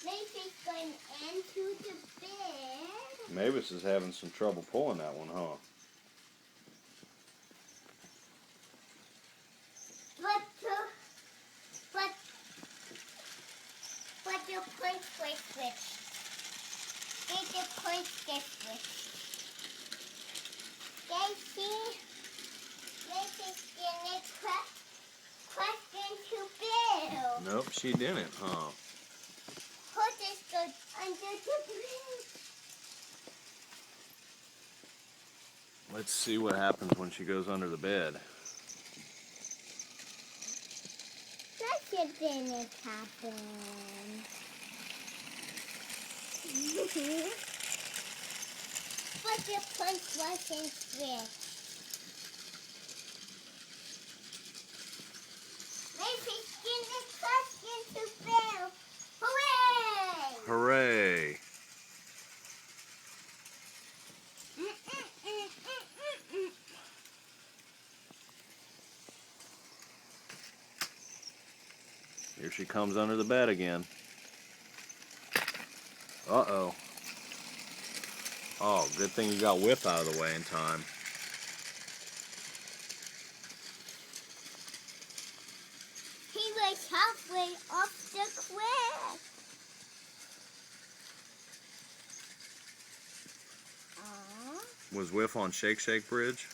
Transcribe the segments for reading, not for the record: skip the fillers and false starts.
Macy's going into the bed. Mavis is having some trouble pulling that one, huh? But the points were switched. The points get switched. Macy's getting question to Bill. Nope, she didn't, huh? Who just goes under the bridge? Let's see what happens when she goes under the bed. That didn't happen. But the punch wasn't switched. Macy's getting question to Bill. Hooray! Hooray! Here she comes under the bed again. Uh-oh. Oh, good thing you got Whip out of the way in time. He was halfway off the cliff. Was Whiff on Shake Shake Bridge?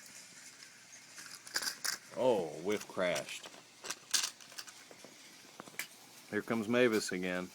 Oh, Whiff crashed. Here comes Mavis again.